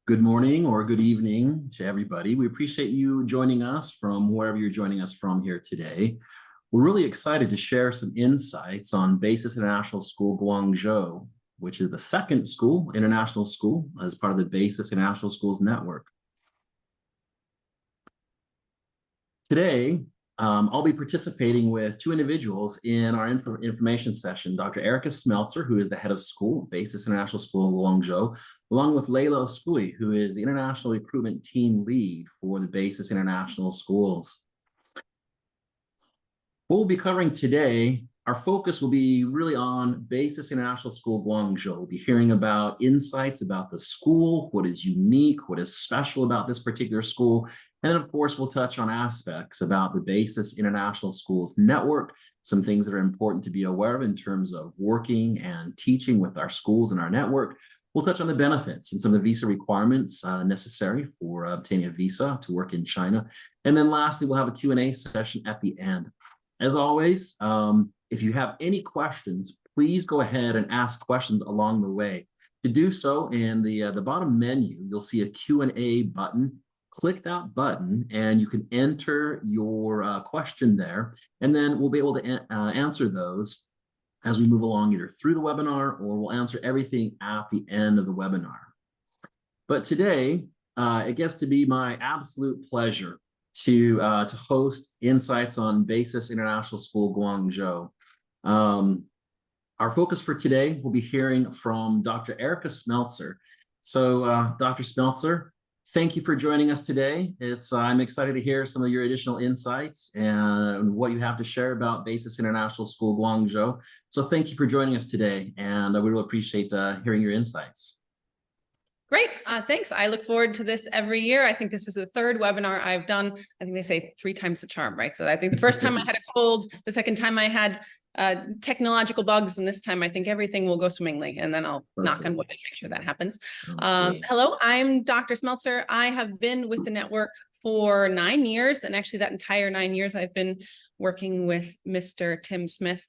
Good morning or good evening to everybody. We appreciate you joining us from wherever you're joining us from here today. We're really excited to share some insights on BASIS International School Guangzhou, which is the second international school as part of the BASIS International Schools Network. Today, I'll be participating with two individuals in our information session, Dr. Erica Smeltzer, who is the head of school, BASIS International School Guangzhou, along with Layla Oskui, who is the International Recruitment Team Lead for the BASIS International Schools. What we'll be covering today, our focus will be really on BASIS International School Guangzhou. We'll be hearing about insights about the school, what is unique, what is special about this particular school. And then, of course, we'll touch on aspects about the BASIS International Schools Network, some things that are important to be aware of in terms of working and teaching with our schools and our network. We'll touch on the benefits and some of the visa requirements necessary for obtaining a visa to work in China. And then lastly, we'll have a Q&A session at the end. As always, if you have any questions, please go ahead and ask questions along the way. To do so, in the bottom menu, you'll see a Q&A button. Click that button and you can enter your question there, and then we'll be able to answer those as we move along, either through the webinar or we'll answer everything at the end of the webinar. But today, it gets to be my absolute pleasure to host insights on BASIS International School Guangzhou. Our focus for today will be hearing from Dr. Erica Smeltzer. So Dr. Smeltzer, thank you for joining us today. I'm excited to hear some of your additional insights and what you have to share about BASIS International School Guangzhou. So thank you for joining us today, and we really appreciate hearing your insights. Great, thanks. I look forward to this every year. I think this is the third webinar I've done. I think they say 3 times the charm, right? So I think the first time I had a cold, the second time I had technological bugs, and this time I think everything will go swimmingly, and then I'll knock on wood and make sure that happens. Hello, I'm Dr. Smeltzer. I have been with the network for 9 years, and actually that entire 9 years I've been working with Mr. Tim Smith,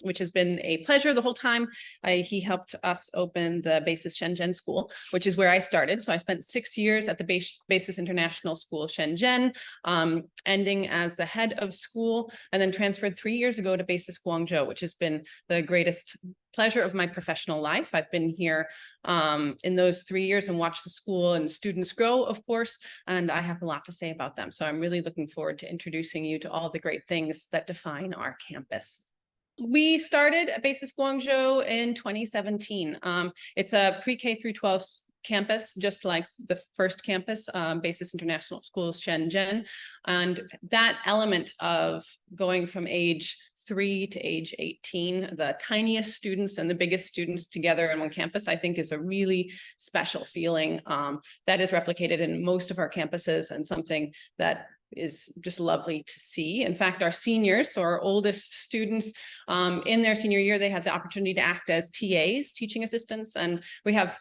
which has been a pleasure the whole time. He helped us open the BASIS Shenzhen School, which is where I started. So I spent 6 years at the BASIS International School Shenzhen, ending as the head of school, and then transferred 3 years ago to BASIS Guangzhou, which has been the greatest pleasure of my professional life. I've been here in those 3 years and watched the school and students grow, of course, and I have a lot to say about them. So I'm really looking forward to introducing you to all the great things that define our campus. We started at BASIS Guangzhou in 2017. It's a pre-K through 12 campus, just like the first campus, BASIS International Schools Shenzhen. And that element of going from age 3 to age 18, the tiniest students and the biggest students together in one campus, I think is a really special feeling that is replicated in most of our campuses, and something that is just lovely to see. In fact, our seniors, so our oldest students, in their senior year, they have the opportunity to act as TAs, teaching assistants, and we have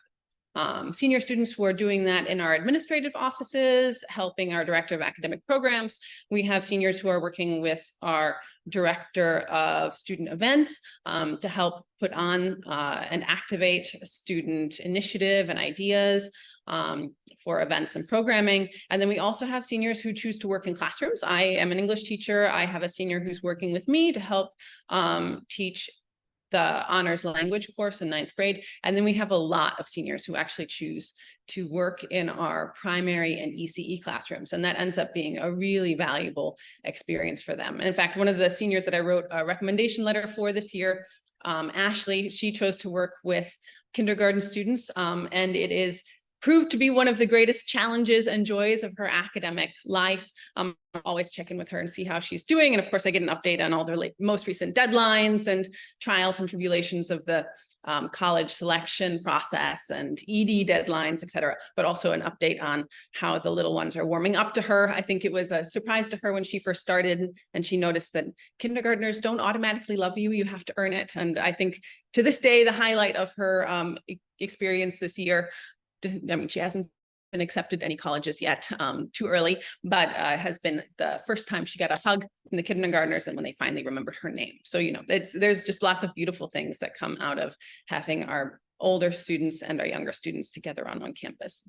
senior students who are doing that in our administrative offices, helping our director of academic programs. We have seniors who are working with our director of student events to help put on and activate student initiative and ideas for events and programming. And then we also have seniors who choose to work in classrooms. I am an English teacher. I have a senior who's working with me to help teach the honors language course in 9th grade. And then we have a lot of seniors who actually choose to work in our primary and ECE classrooms. And that ends up being a really valuable experience for them. And in fact, one of the seniors that I wrote a recommendation letter for this year, Ashley, she chose to work with kindergarten students, and it is proved to be one of the greatest challenges and joys of her academic life. I always check in with her and see how she's doing. And of course, I get an update on all their most recent deadlines and trials and tribulations of the college selection process and ED deadlines, et cetera, but also an update on how the little ones are warming up to her. I think it was a surprise to her when she first started and she noticed that kindergartners don't automatically love you, you have to earn it. And I think to this day, the highlight of her experience this year, I mean, she hasn't been accepted to any colleges yet, too early, but has been the first time she got a hug from the kindergartners and when they finally remembered her name. So, you know, there's just lots of beautiful things that come out of having our older students and our younger students together on one campus.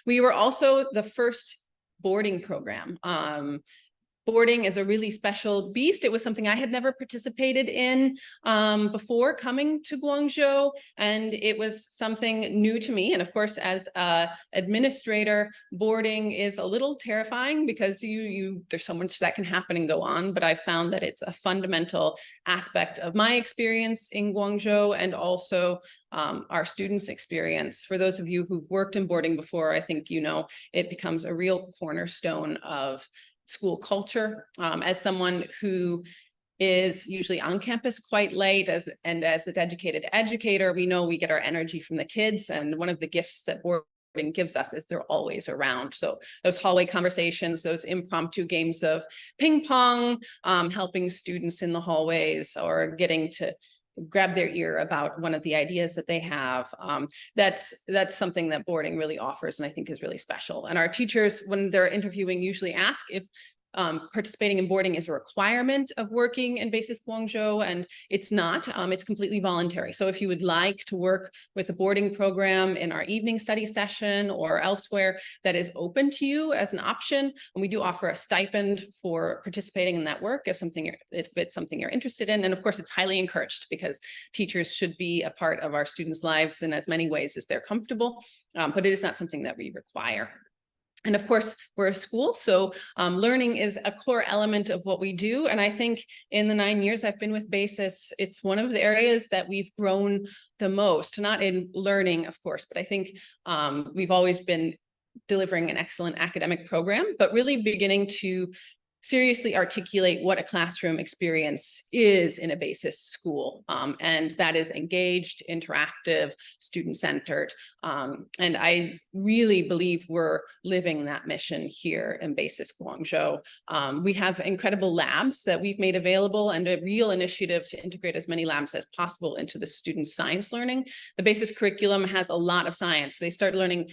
We were also the first boarding program. Boarding is a really special beast. It was something I had never participated in before coming to Guangzhou, and it was something new to me. And of course, as an administrator, boarding is a little terrifying because there's so much that can happen and go on. But I found that it's a fundamental aspect of my experience in Guangzhou and also our students' experience. For those of you who've worked in boarding before, I think you know it becomes a real cornerstone of school culture. As someone who is usually on campus quite late, as a dedicated educator, we know we get our energy from the kids, and one of the gifts that boarding gives us is they're always around. So those hallway conversations, those impromptu games of ping pong, helping students in the hallways, or getting to grab their ear about one of the ideas that they have. That's something that boarding really offers, and I think is really special. And our teachers, when they're interviewing, usually ask if participating in boarding is a requirement of working in BASIS Guangzhou, and it's not. It's completely voluntary. So if you would like to work with a boarding program in our evening study session or elsewhere, that is open to you as an option. And we do offer a stipend for participating in that work if it's something you're interested in. And of course, it's highly encouraged because teachers should be a part of our students' lives in as many ways as they're comfortable, but it is not something that we require. And of course, we're a school, so learning is a core element of what we do. And I think in the 9 years I've been with BASIS, it's one of the areas that we've grown the most, not in learning, of course, but I think we've always been delivering an excellent academic program, but really beginning to seriously articulate what a classroom experience is in a BASIS school. And that is engaged, interactive, student-centered. And I really believe we're living that mission here in BASIS Guangzhou. We have incredible labs that we've made available and a real initiative to integrate as many labs as possible into the students' science learning. The BASIS curriculum has a lot of science. They start learning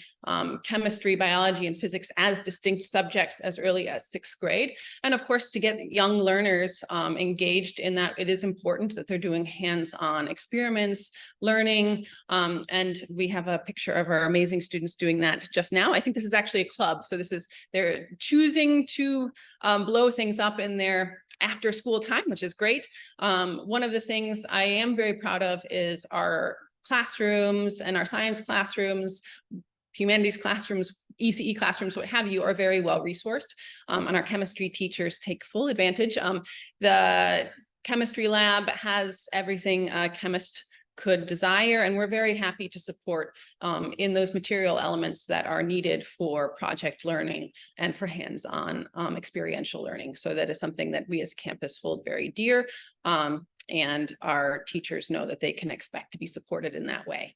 chemistry, biology, and physics as distinct subjects as early as 6th grade. And of course, to get young learners engaged in that, it is important that they're doing hands-on experiments, learning, and we have a picture of our amazing students doing that just now. I think this is actually a club. So they're choosing to blow things up in their after school time, which is great. One of the things I am very proud of is our classrooms and our science classrooms, humanities classrooms, ECE classrooms, what have you, are very well resourced. And our chemistry teachers take full advantage. The chemistry lab has everything a chemist could desire, and we're very happy to support in those material elements that are needed for project learning and for hands-on experiential learning. So that is something that we as a campus hold very dear. And our teachers know that they can expect to be supported in that way.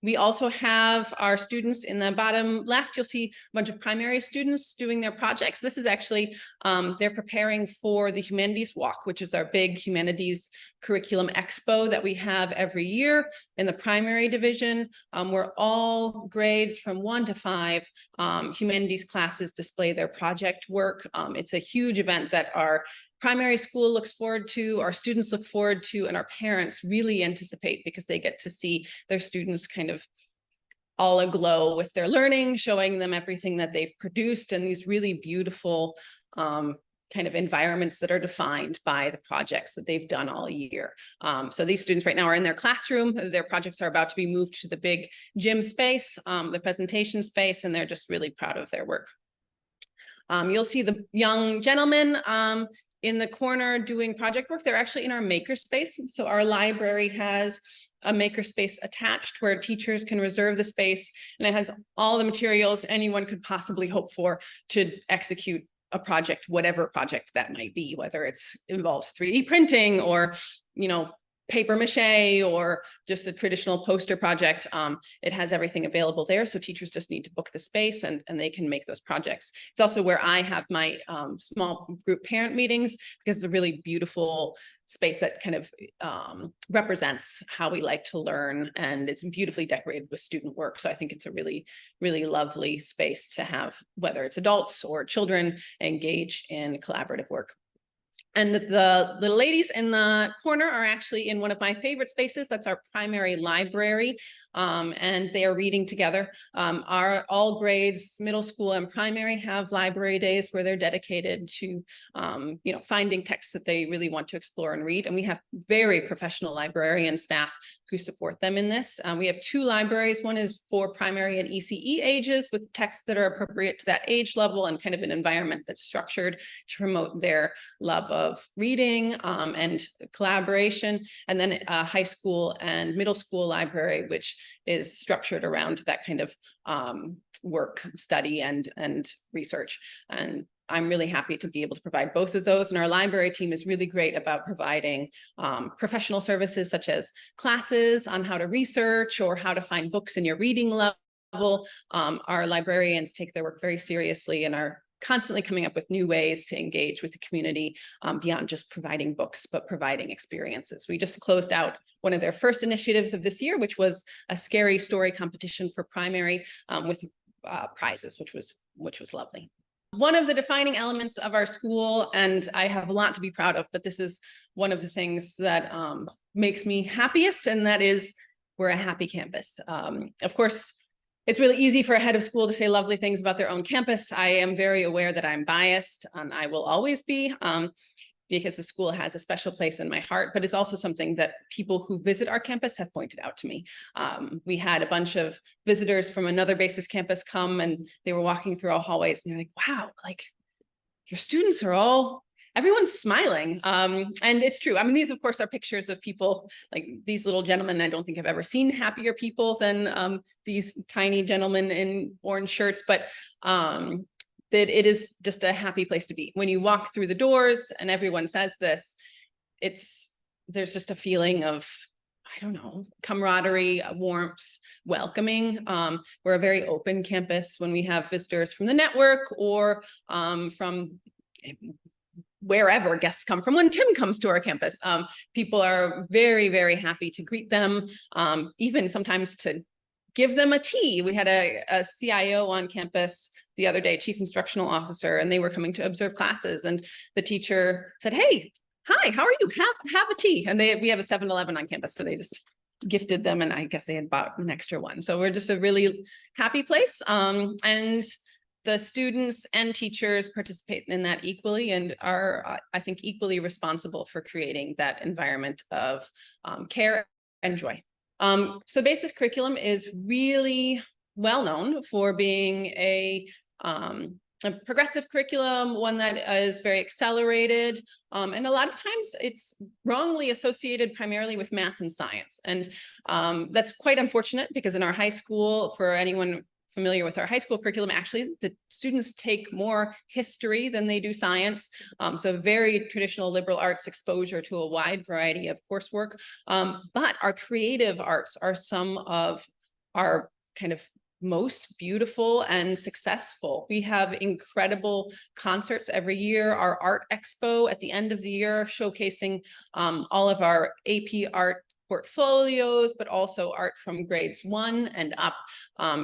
We also have our students in the bottom left. You'll see a bunch of primary students doing their projects. This is actually, they're preparing for the Humanities Walk, which is our big humanities curriculum expo that we have every year in the primary division, where all grades from 1 to 5 humanities classes display their project work. It's a huge event that our primary school looks forward to, our students look forward to, and our parents really anticipate because they get to see their students kind of all aglow with their learning, showing them everything that they've produced and these really beautiful kind of environments that are defined by the projects that they've done all year. So these students right now are in their classroom. Their projects are about to be moved to the big gym space, the presentation space, and they're just really proud of their work. You'll see the young gentleman in the corner doing project work. They're actually in our makerspace. So our library has a makerspace attached where teachers can reserve the space, and it has all the materials anyone could possibly hope for to execute a project, whatever project that might be, whether it's involves 3D printing or, you know, paper mache or just a traditional poster project. It has everything available there. So teachers just need to book the space and they can make those projects. It's also where I have my small group parent meetings, because it's a really beautiful space that kind of represents how we like to learn, and it's beautifully decorated with student work. So I think it's a really, really lovely space to have, whether it's adults or children, engage in collaborative work. And the little ladies in the corner are actually in one of my favorite spaces. That's our primary library. And they are reading together. Our all grades, middle school and primary, have library days where they're dedicated to finding texts that they really want to explore and read. And we have very professional librarian staff who support them in this. We have 2 libraries. One is for primary and ECE ages with texts that are appropriate to that age level and kind of an environment that's structured to promote their love of reading and collaboration. And then a high school and middle school library, which is structured around that kind of work, study, and research. And I'm really happy to be able to provide both of those. And our library team is really great about providing professional services such as classes on how to research or how to find books in your reading level. Our librarians take their work very seriously and are constantly coming up with new ways to engage with the community beyond just providing books, but providing experiences. We just closed out one of their first initiatives of this year, which was a scary story competition for primary with prizes, which was lovely. One of the defining elements of our school, and I have a lot to be proud of, but this is one of the things that makes me happiest, and that is we're a happy campus. Of course, it's really easy for a head of school to say lovely things about their own campus. I am very aware that I'm biased, and I will always be, because the school has a special place in my heart, but it's also something that people who visit our campus have pointed out to me. We had a bunch of visitors from another BASIS campus come, and they were walking through our hallways, and they're like, wow, like your students are all, everyone's smiling. And it's true. I mean, these, of course, are pictures of people like these little gentlemen. I don't think I've ever seen happier people than these tiny gentlemen in orange shirts, but that it is just a happy place to be. When you walk through the doors, and everyone says this, there's just a feeling of, I don't know, camaraderie, warmth, welcoming. We're a very open campus when we have visitors from the network or from wherever guests come from. When Tim comes to our campus, people are very, very happy to greet them, even sometimes to give them a tea. We had a CIO on campus the other day, chief instructional officer, and they were coming to observe classes. And the teacher said, hey, hi, how are you? Have a tea. And we have a 7-Eleven on campus, so they just gifted them, and I guess they had bought an extra one. So we're just a really happy place. And the students and teachers participate in that equally and are, I think, equally responsible for creating that environment of care and joy. So BASIS curriculum is really well known for being a progressive curriculum, one that is very accelerated. And a lot of times it's wrongly associated primarily with math and science. And that's quite unfortunate because in our high school, for anyone familiar with our high school curriculum, actually the students take more history than they do science. So very traditional liberal arts exposure to a wide variety of coursework. But our creative arts are some of our kind of most beautiful and successful. We have incredible concerts every year. Our art expo at the end of the year showcasing all of our AP art portfolios, but also art from grades 1 and up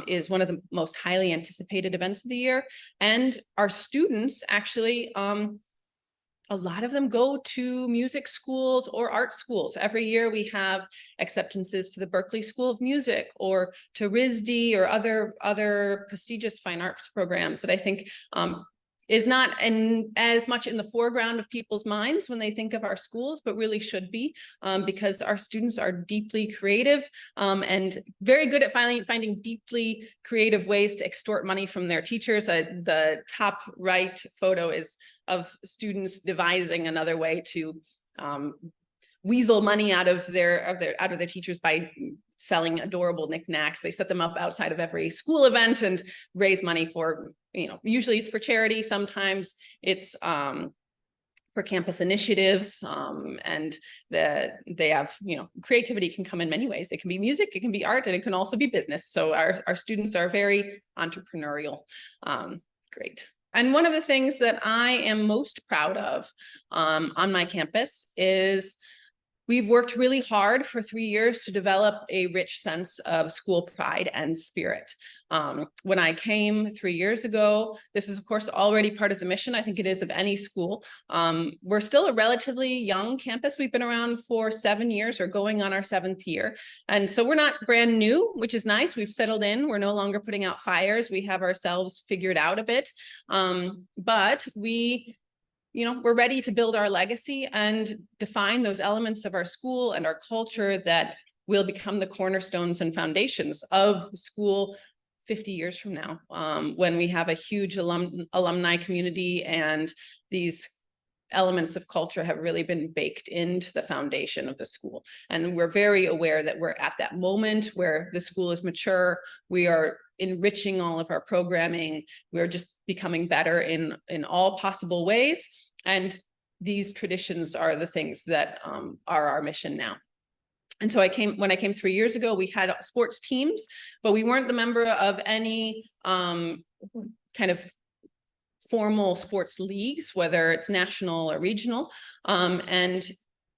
is one of the most highly anticipated events of the year. And our students actually, a lot of them go to music schools or art schools. Every year we have acceptances to the Berklee School of Music or to RISD or other prestigious fine arts programs that I think is not as much in the foreground of people's minds when they think of our schools, but really should be, because our students are deeply creative and very good at finding deeply creative ways to extort money from their teachers. The top right photo is of students devising another way to weasel money out of their teachers by selling adorable knickknacks. They set them up outside of every school event and raise money for, usually it's for charity. Sometimes it's for campus initiatives. And they have, creativity can come in many ways. It can be music, it can be art, and it can also be business. So our students are very entrepreneurial. Great. And one of the things that I am most proud of on my campus is We've worked really hard for 3 years to develop a rich sense of school pride and spirit. When I came 3 years ago, this was, of course, already part of the mission. I think it is of any school. We're still a relatively young campus. We've been around for 7 years or going on our 7th year. And so we're not brand new, which is nice. We've settled in. We're no longer putting out fires. We have ourselves figured out a bit. But we're ready to build our legacy and define those elements of our school and our culture that will become the cornerstones and foundations of the school 50 years from now, when we have a huge alumni community and these elements of culture have really been baked into the foundation of the school. And we're very aware that we're at that moment where the school is mature. We are enriching all of our programming. We're just becoming better in all possible ways. And these traditions are the things that are our mission now. And so when I came 3 years ago, we had sports teams, but we weren't the member of any kind of formal sports leagues, whether it's national or regional. And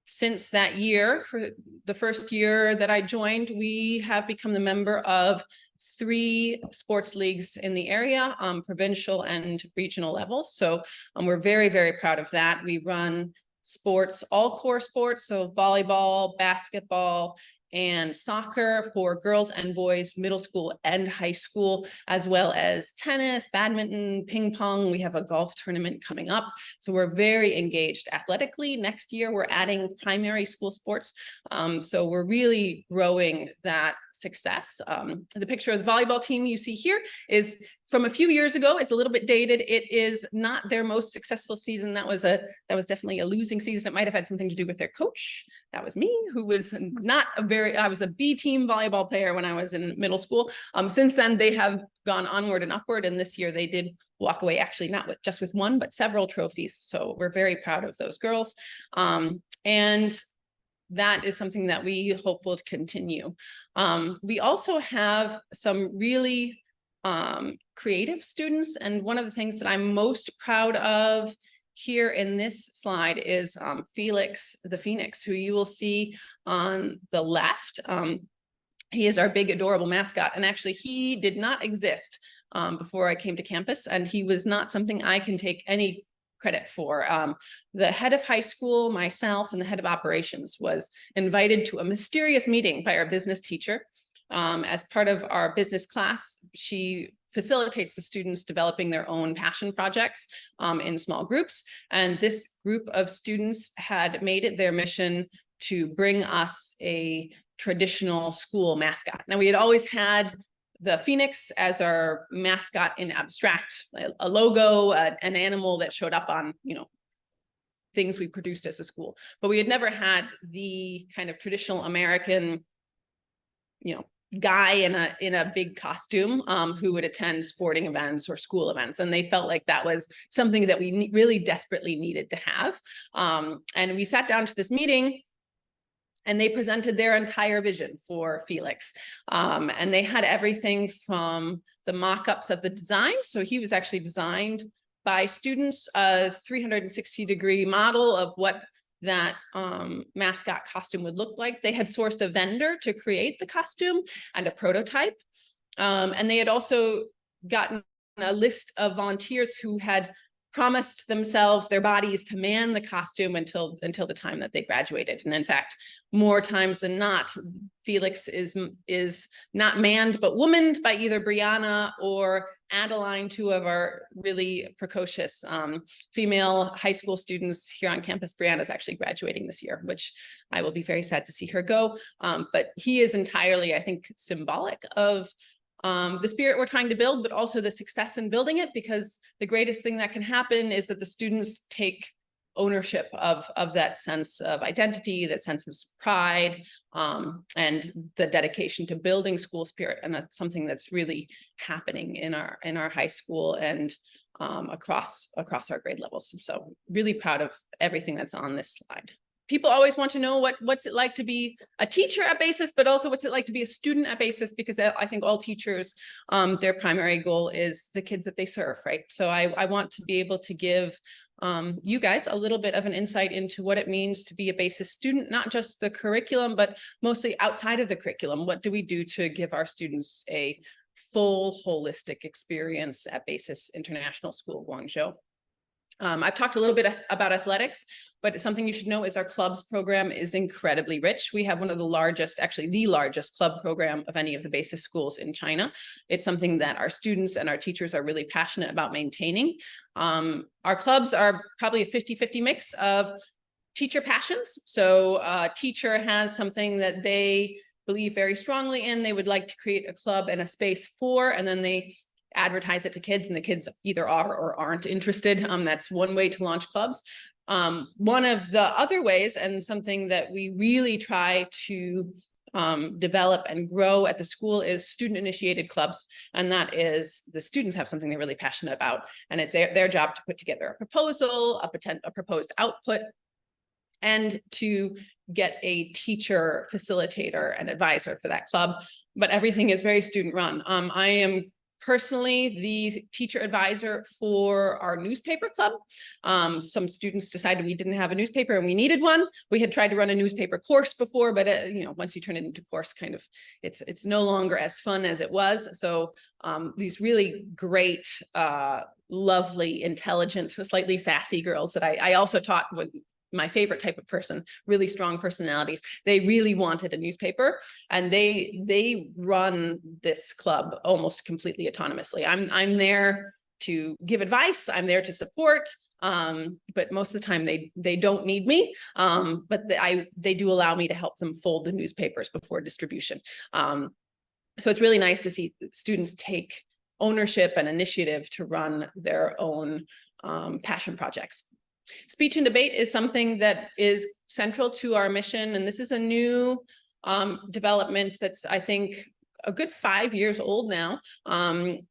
since that year, for the first year that I joined, we have become the member of 3 sports leagues in the area, provincial and regional levels. So we're very, very proud of that. We run sports, all core sports, so volleyball, basketball, and soccer for girls and boys, middle school and high school, as well as tennis, badminton, ping pong. We have a golf tournament coming up. So we're very engaged athletically. Next year, we're adding primary school sports. So we're really growing that success. The picture of the volleyball team you see here is from a few years ago. It's a little bit dated. It is not their most successful season. That was definitely a losing season. It might have had something to do with their coach. That was me, who was not I was a B team volleyball player when I was in middle school. Since then, they have gone onward and upward. And this year they did walk away, actually, not just with one, but several trophies. So we're very proud of those girls. And that is something that we hope will continue. We also have some really creative students. And one of the things that I'm most proud of here in this slide is Felix the Phoenix, who you will see on the left. He is our big, adorable mascot. And actually, he did not exist before I came to campus. And he was not something I can take any credit for. The head of high school, myself, and the head of operations was invited to a mysterious meeting by our business teacher. As part of our business class, she facilitates the students developing their own passion projects in small groups. And this group of students had made it their mission to bring us a traditional school mascot. Now, we had always had the phoenix as our mascot in abstract, a logo, an animal that showed up on, things we produced as a school. But we had never had the kind of traditional American, guy in a big costume who would attend sporting events or school events. And they felt like that was something that we really desperately needed to have. And we sat down to this meeting and they presented their entire vision for Felix. And they had everything from the mock-ups of the design. So he was actually designed by students, a 360-degree model of what that mascot costume would look like. They had sourced a vendor to create the costume and a prototype. And they had also gotten a list of volunteers who had promised themselves, their bodies, to man the costume until the time that they graduated. And in fact, more times than not, Felix is not manned, but womaned by either Brianna or Adeline, 2 of our really precocious female high school students here on campus. Brianna is actually graduating this year, which I will be very sad to see her go. But he is entirely, I think, symbolic of the spirit we're trying to build, but also the success in building it, because the greatest thing that can happen is that the students take ownership of that sense of identity, that sense of pride, and the dedication to building school spirit. And that's something that's really happening in our high school and across our grade levels. So really proud of everything that's on this slide. People always want to know what's it like to be a teacher at BASIS, but also what's it like to be a student at BASIS, because I think all teachers, their primary goal is the kids that they serve, right? So I want to be able to give you guys a little bit of an insight into what it means to be a BASIS student, not just the curriculum, but mostly outside of the curriculum. What do we do to give our students a full holistic experience at BASIS International School Guangzhou? I've talked a little bit about athletics, but something you should know is our clubs program is incredibly rich. We have one of the largest, actually the largest club program of any of the BASIS schools in China. It's something that our students and our teachers are really passionate about maintaining. Our clubs are probably a 50-50 mix of teacher passions. So a teacher has something that they believe very strongly in, they would like to create a club and a space for, and then they advertise it to kids, and the kids either are or aren't interested. That's one way to launch clubs. One of the other ways, and something that we really try to develop and grow at the school, is student-initiated clubs. And that is, the students have something they're really passionate about, and it's their job to put together a proposal, a proposed output, and to get a teacher, facilitator, and advisor for that club. But everything is very student-run. I am personally the teacher advisor for our newspaper club. Some students decided we didn't have a newspaper and we needed one. We had tried to run a newspaper course before, but once you turn it into course, kind of, it's no longer as fun as it was. So these really great, lovely, intelligent, slightly sassy girls that I also taught with my favorite type of person, really strong personalities. They really wanted a newspaper, and they run this club almost completely autonomously. I'm there to give advice, I'm there to support, but most of the time they don't need me, but they do allow me to help them fold the newspapers before distribution. So it's really nice to see students take ownership and initiative to run their own passion projects. Speech and debate is something that is central to our mission, and this is a new development that's, I think, a good 5 years old now.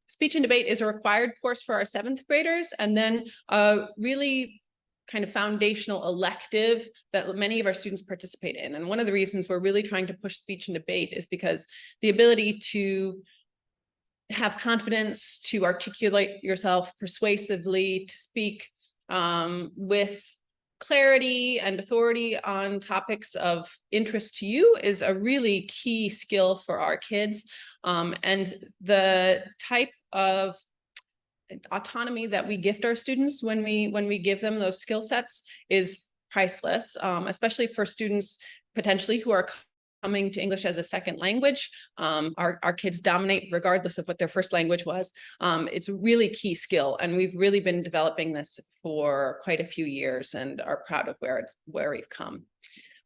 Speech and debate is a required course for our 7th graders, and then a really kind of foundational elective that many of our students participate in. And one of the reasons we're really trying to push speech and debate is because the ability to have confidence, to articulate yourself persuasively, to speak with clarity and authority on topics of interest to you is a really key skill for our kids. And the type of autonomy that we gift our students when we give them those skill sets is priceless, especially for students potentially who are coming to English as a second language. Our kids dominate regardless of what their first language was. It's a really key skill, and we've really been developing this for quite a few years and are proud of where we've come.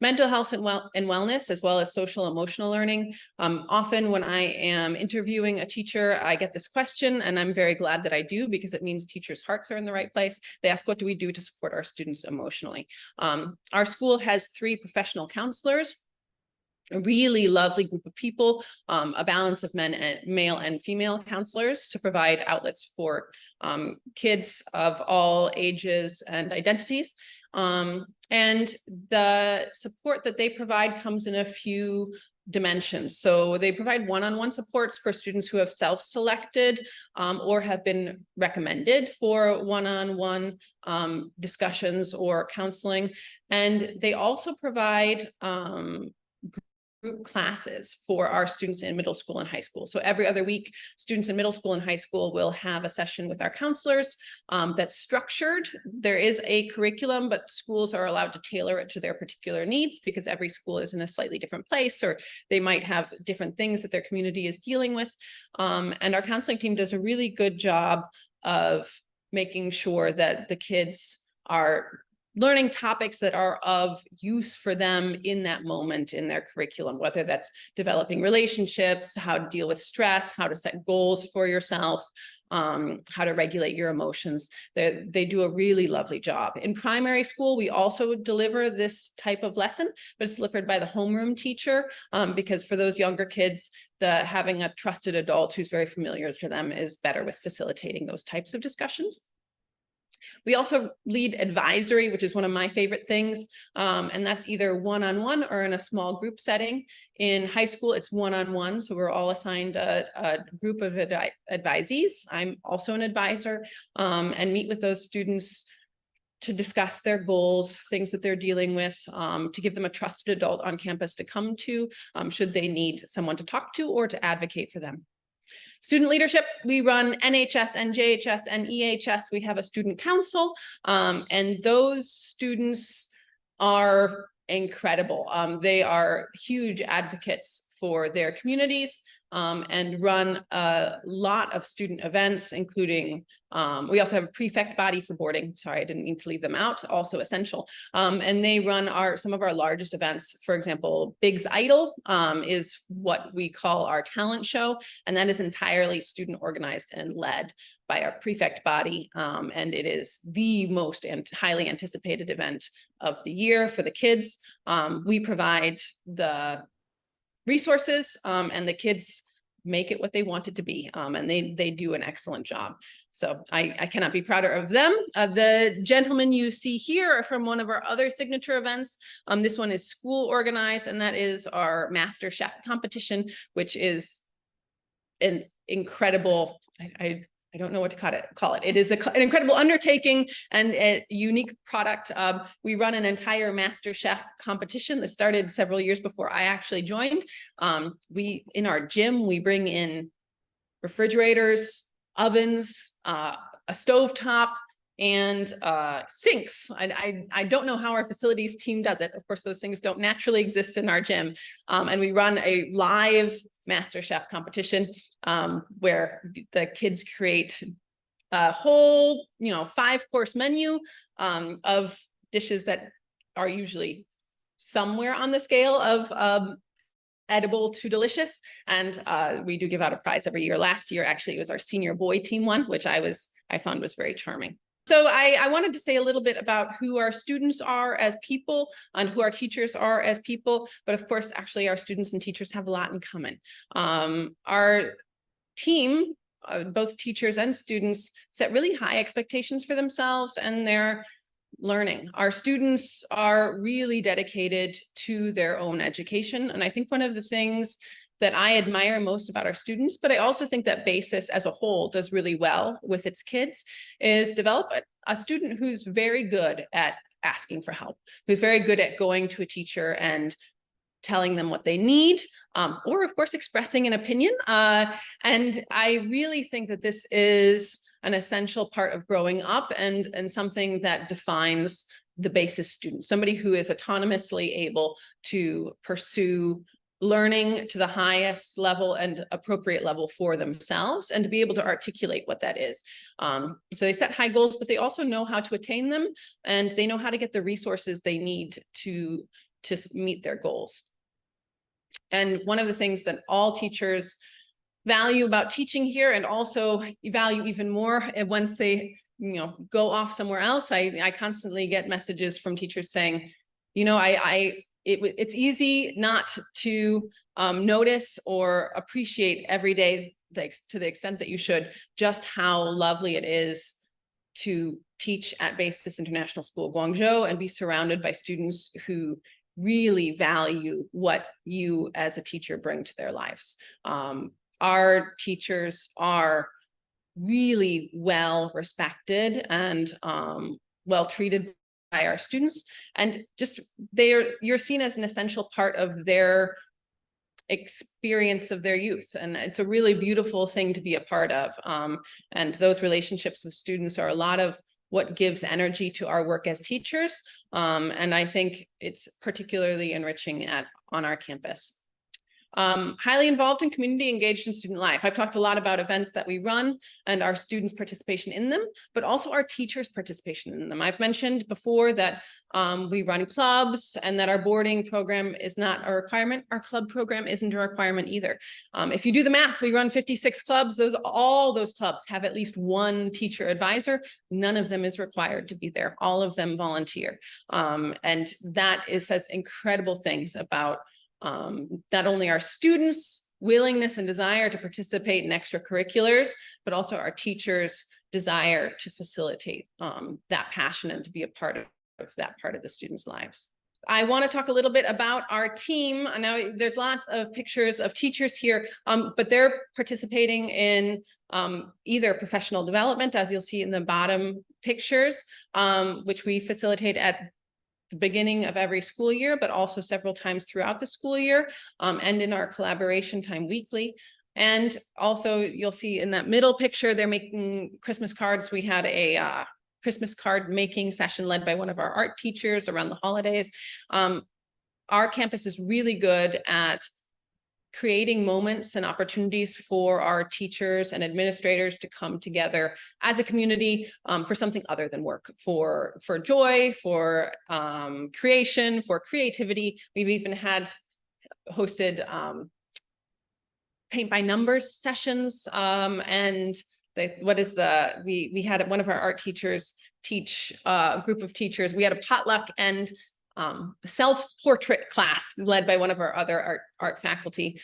Mental health and wellness, as well as social emotional learning. Often when I am interviewing a teacher, I get this question, and I'm very glad that I do, because it means teachers' hearts are in the right place. They ask, what do we do to support our students emotionally? Our school has 3 professional counselors, a really lovely group of people, a balance of male and female counselors to provide outlets for kids of all ages and identities. And the support that they provide comes in a few dimensions. So they provide one-on-one supports for students who have self-selected or have been recommended for one-on-one discussions or counseling. And they also provide group classes for our students in middle school and high school. So every other week, students in middle school and high school will have a session with our counselors that's structured. There is a curriculum, but schools are allowed to tailor it to their particular needs, because every school is in a slightly different place, or they might have different things that their community is dealing with. And our counseling team does a really good job of making sure that the kids are learning topics that are of use for them in that moment in their curriculum, whether that's developing relationships, how to deal with stress, how to set goals for yourself, how to regulate your emotions. They do a really lovely job. In primary school, we also deliver this type of lesson, but it's delivered by the homeroom teacher, because for those younger kids, having a trusted adult who's very familiar to them is better with facilitating those types of discussions. We also lead advisory, which is one of my favorite things, and that's either one-on-one or in a small group setting. In high school, it's one-on-one, so we're all assigned a group of advisees. I'm also an advisor, and meet with those students to discuss their goals, things that they're dealing with, to give them a trusted adult on campus to come to, should they need someone to talk to or to advocate for them. Student leadership, we run NHS and JHS and EHS. We have a student council, and those students are incredible. They are huge advocates for their communities, and run a lot of student events, including, we also have a prefect body for boarding. Sorry, I didn't mean to leave them out, also essential. And they run some of our largest events. For example, Big's Idol is what we call our talent show, and that is entirely student organized and led by our prefect body. And it is the most highly anticipated event of the year for the kids. We provide the resources, and the kids make it what they want it to be, and they do an excellent job. So I cannot be prouder of them. The gentlemen you see here are from one of our other signature events. This one is school organized, and that is our Master Chef competition, which is an incredible, I don't know what to call it. It is an incredible undertaking and a unique product. We run an entire Master Chef competition that started several years before I actually joined. In our gym, we bring in refrigerators, ovens, a stovetop, and sinks. I don't know how our facilities team does it. Of course, those things don't naturally exist in our gym. And we run a live Master Chef competition, where the kids create a whole, 5-course menu of dishes that are usually somewhere on the scale of edible to delicious. And we do give out a prize every year. Last year, actually, it was our senior boy team one, which I found was very charming. So I wanted to say a little bit about who our students are as people and who our teachers are as people. But of course, actually, our students and teachers have a lot in common. Our team, both teachers and students, set really high expectations for themselves and their learning. Our students are really dedicated to their own education. And I think one of the things that I admire most about our students, but I also think that BASIS as a whole does really well with its kids, is develop a student who's very good at asking for help, who's very good at going to a teacher and telling them what they need, or of course, expressing an opinion. And I really think that this is an essential part of growing up and something that defines the BASIS student, somebody who is autonomously able to pursue learning to the highest level and appropriate level for themselves, and to be able to articulate what that is. So they set high goals, but they also know how to attain them, and they know how to get the resources they need to meet their goals. And one of the things that all teachers value about teaching here, and also value even more once they go off somewhere else, I constantly get messages from teachers saying, it's easy not to notice or appreciate every day, to the extent that you should, just how lovely it is to teach at BASIS International School Guangzhou and be surrounded by students who really value what you as a teacher bring to their lives. Our teachers are really well respected and well treated by our students, and just you're seen as an essential part of their experience of their youth, and it's a really beautiful thing to be a part of. And those relationships with students are a lot of what gives energy to our work as teachers, and I think it's particularly enriching on our campus. Highly involved in community, engaged in student life. I've talked a lot about events that we run and our students' participation in them, but also our teachers' participation in them. I've mentioned before that we run clubs and that our boarding program is not a requirement. Our club program isn't a requirement either. If you do the math, we run 56 clubs. All those clubs have at least one teacher advisor. None of them is required to be there. All of them volunteer. And that says incredible things about not only our students' willingness and desire to participate in extracurriculars, but also our teachers' desire to facilitate that passion and to be a part of that part of the students' lives. I want to talk a little bit about our team. Now, there's lots of pictures of teachers here, but they're participating in either professional development, as you'll see in the bottom pictures, which we facilitate at the beginning of every school year, but also several times throughout the school year, and in our collaboration time weekly. And also, you'll see in that middle picture, they're making Christmas cards. We had a Christmas card making session led by one of our art teachers around the holidays. Our campus is really good at creating moments and opportunities for our teachers and administrators to come together as a community for something other than work, for joy, for creation, for creativity. We've even hosted paint by numbers sessions, and we had one of our art teachers teach a group of teachers. We had a potluck and self-portrait class led by one of our other art faculty,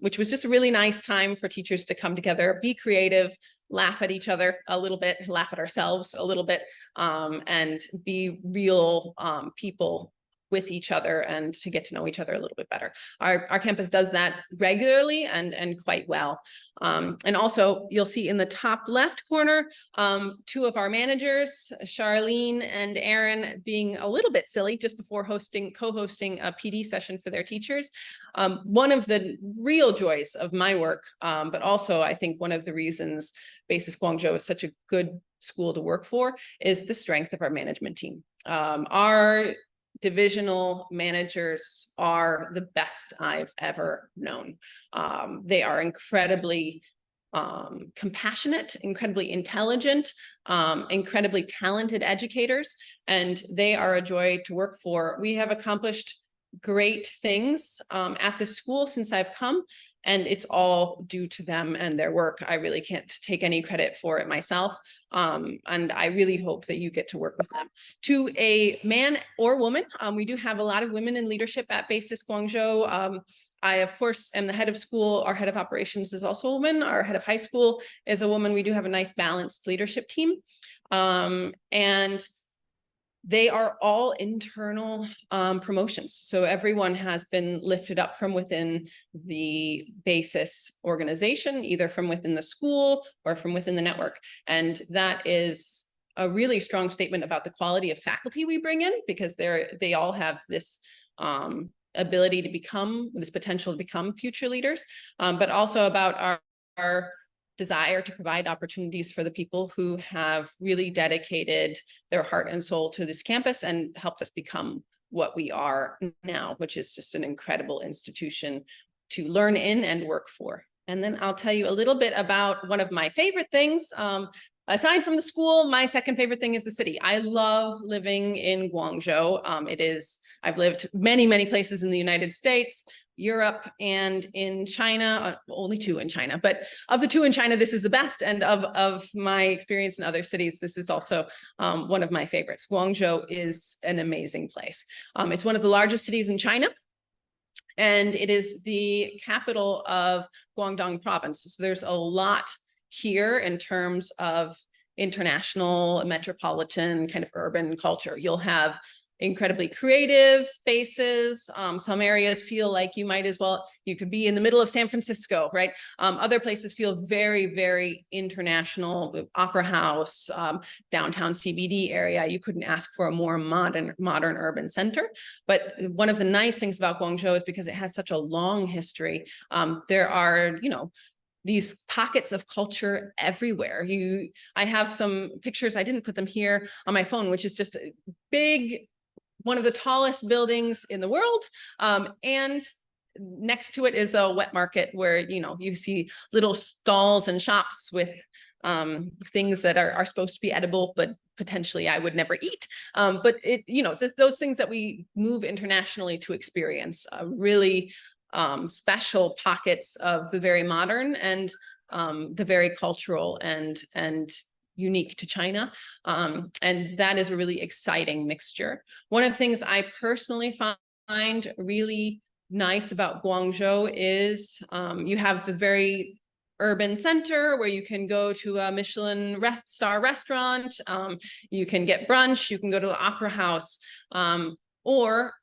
which was just a really nice time for teachers to come together, be creative, laugh at each other a little bit, laugh at ourselves a little bit, and be real people with each other and to get to know each other a little bit better. Our campus does that regularly and quite well. And also you'll see in the top left corner, two of our managers, Charlene and Aaron, being a little bit silly just before co-hosting a PD session for their teachers. One of the real joys of my work, but also I think one of the reasons BASIS Guangzhou is such a good school to work for, is the strength of our management team. Our divisional managers are the best I've ever known. They are incredibly compassionate, incredibly intelligent, incredibly talented educators, and they are a joy to work for. We have accomplished great things at the school since I've come, and it's all due to them and their work. I really can't take any credit for it myself. And I really hope that you get to work with them. To a man or woman, we do have a lot of women in leadership at BASIS Guangzhou. I, of course, am the head of school. Our head of operations is also a woman. Our head of high school is a woman. We do have a nice balanced leadership team. And they are all internal promotions. So everyone has been lifted up from within the BASIS organization, either from within the school or from within the network. And that is a really strong statement about the quality of faculty we bring in, because they all have this ability to become, this potential to become future leaders, but also about our desire to provide opportunities for the people who have really dedicated their heart and soul to this campus and helped us become what we are now, which is just an incredible institution to learn in and work for. And then I'll tell you a little bit about one of my favorite things. Aside from the school, my second favorite thing is the city. I love living in Guangzhou. I've lived many, many places in the United States, Europe, and in China, only two in China, but of the two in China, this is the best. And of my experience in other cities, this is also one of my favorites. Guangzhou is an amazing place. It's one of the largest cities in China, and it is the capital of Guangdong province. So there's a lot here in terms of international, metropolitan, kind of urban culture. You'll have incredibly creative spaces. Some areas feel like you could be in the middle of San Francisco, right? Other places feel very, very international. Opera House, downtown CBD area. You couldn't ask for a more modern urban center. But one of the nice things about Guangzhou is because it has such a long history. There are, these pockets of culture everywhere. I have some pictures, I didn't put them here on my phone, which is just a big, one of the tallest buildings in the world. And next to it is a wet market where, you see little stalls and shops with things that are supposed to be edible, but potentially I would never eat. But those things that we move internationally to experience, really special pockets of the very modern and the very cultural and unique to China. And that is a really exciting mixture. One of the things I personally find really nice about Guangzhou is you have the very urban center where you can go to a Michelin star restaurant, you can get brunch, you can go to the Opera House, or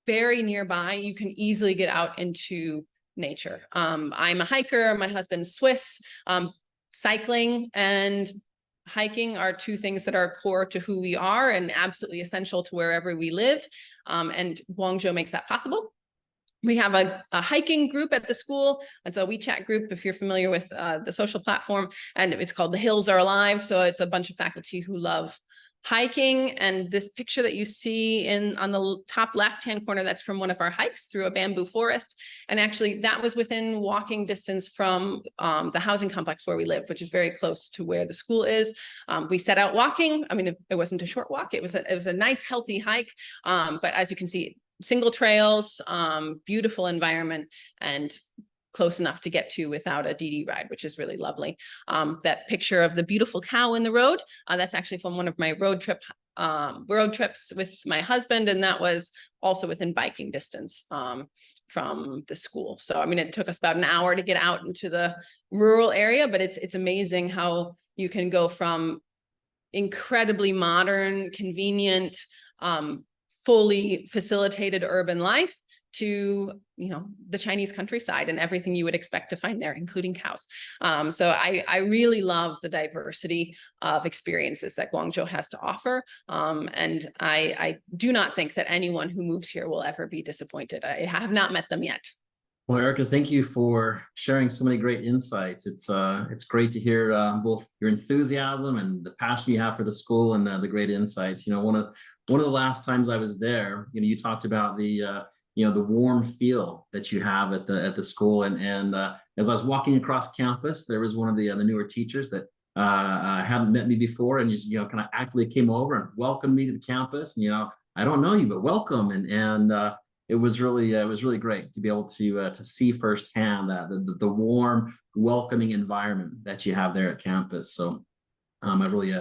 very nearby. You can easily get out into nature. I'm a hiker, my husband's Swiss. Cycling and hiking are two things that are core to who we are and absolutely essential to wherever we live. And Guangzhou makes that possible. We have a hiking group at the school. It's a WeChat group, if you're familiar with the social platform, and it's called The Hills Are Alive. So it's a bunch of faculty who love hiking. And this picture that you see on the top left-hand corner, that's from one of our hikes through a bamboo forest. And actually that was within walking distance from the housing complex where we live, which is very close to where the school is. We set out walking. I mean, it wasn't a short walk. It was a nice, healthy hike. But as you can see, single trails, beautiful environment, and close enough to get to without a DD ride, which is really lovely. That picture of the beautiful cow in the road, that's actually from one of my road trips with my husband, and that was also within biking distance from the school. So, I mean, it took us about an hour to get out into the rural area, but it's amazing how you can go from incredibly modern, convenient, fully facilitated urban life to, you know, the Chinese countryside and everything you would expect to find there, including cows. So I really love the diversity of experiences that Guangzhou has to offer. And I do not think that anyone who moves here will ever be disappointed. I have not met them yet. Well, Erica, thank you for sharing so many great insights. It's great to hear both your enthusiasm and the passion you have for the school and the great insights. You know, one of the last times I was there, you know, you talked about the the warm feel that you have at the school, and as I was walking across campus, there was one of the newer teachers that hadn't met me before, and just kind of actively came over and welcomed me to the campus. And I don't know you, but welcome, and it was really great to be able to see firsthand that the warm, welcoming environment that you have there at campus. So I really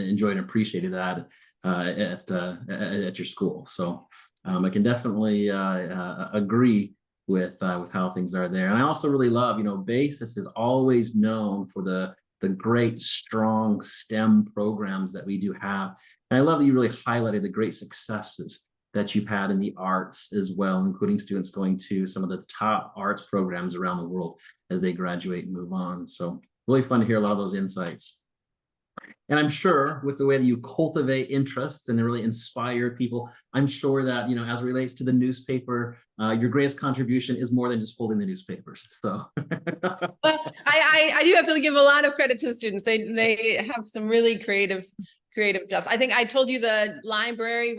enjoyed and appreciated that at your school. So I can definitely agree with how things are there. And I also really love, BASIS is always known for the great, strong STEM programs that we do have. And I love that you really highlighted the great successes that you've had in the arts as well, including students going to some of the top arts programs around the world as they graduate and move on. So really fun to hear a lot of those insights. And I'm sure with the way that you cultivate interests and really inspire people, I'm sure that, as it relates to the newspaper, your greatest contribution is more than just folding the newspapers. So well, I do have to give a lot of credit to the students. They have some really creative jobs. I think I told you the library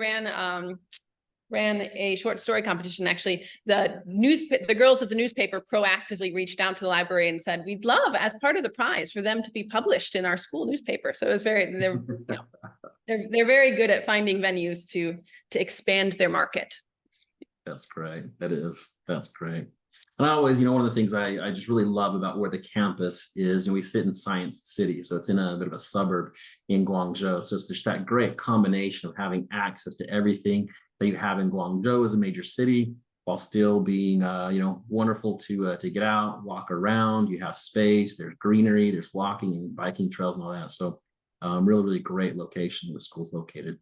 ran a short story competition. Actually, the girls of the newspaper proactively reached out to the library and said, we'd love, as part of the prize, for them to be published in our school newspaper. So it was they're very good at finding venues to expand their market. That's great. That's great. And I always, one of the things I just really love about where the campus is, and we sit in Science City, so it's in a bit of a suburb in Guangzhou. So it's just that great combination of having access to everything that you have in Guangzhou as a major city, while still being, wonderful to get out, walk around. You have space, there's greenery, there's walking and biking trails and all that. So really, really great location. The school's located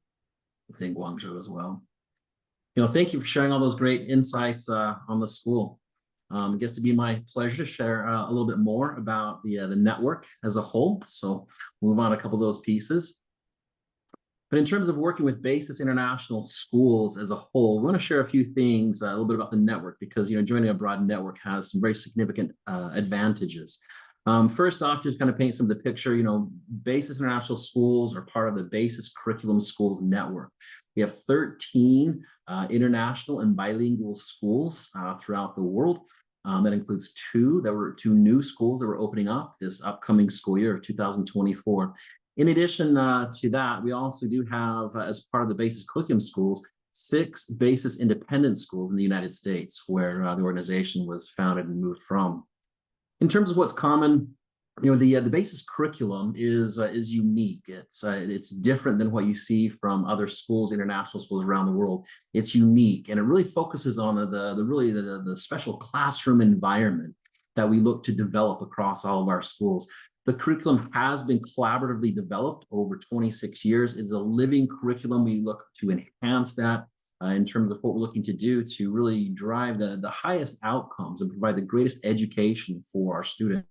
within Guangzhou as well. Thank you for sharing all those great insights on the school. It gets to be my pleasure to share a little bit more about the network as a whole. So move on a couple of those pieces. But in terms of working with BASIS International Schools as a whole, we want to share a few things, a little bit about the network, because joining a broad network has some very significant advantages. First off, just kind of paint some of the picture. BASIS International Schools are part of the BASIS Curriculum Schools Network. We have 13 international and bilingual schools throughout the world. That includes two new schools that were opening up this upcoming school year of 2024. In addition to that, we also do have, as part of the BASIS Curriculum Schools, 6 BASIS independent schools in the United States, where the organization was founded and moved from. In terms of what's common, the BASIS curriculum is unique. It's different than what you see from other schools, international schools around the world. It's unique, and it really focuses on the special classroom environment that we look to develop across all of our schools. The curriculum has been collaboratively developed over 26 years. It's a living curriculum. We look to enhance that in terms of what we're looking to do to really drive the highest outcomes and provide the greatest education for our students.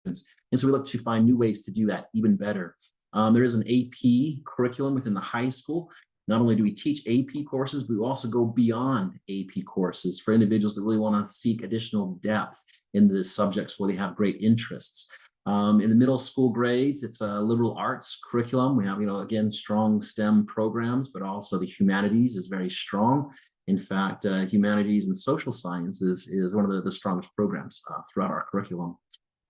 And so we look to find new ways to do that even better. There is an AP curriculum within the high school. Not only do we teach AP courses, but we also go beyond AP courses for individuals that really want to seek additional depth in the subjects where they have great interests. In the middle school grades, it's a liberal arts curriculum. We have, again, strong STEM programs, but also the humanities is very strong. In fact, humanities and social sciences is one of the strongest programs throughout our curriculum.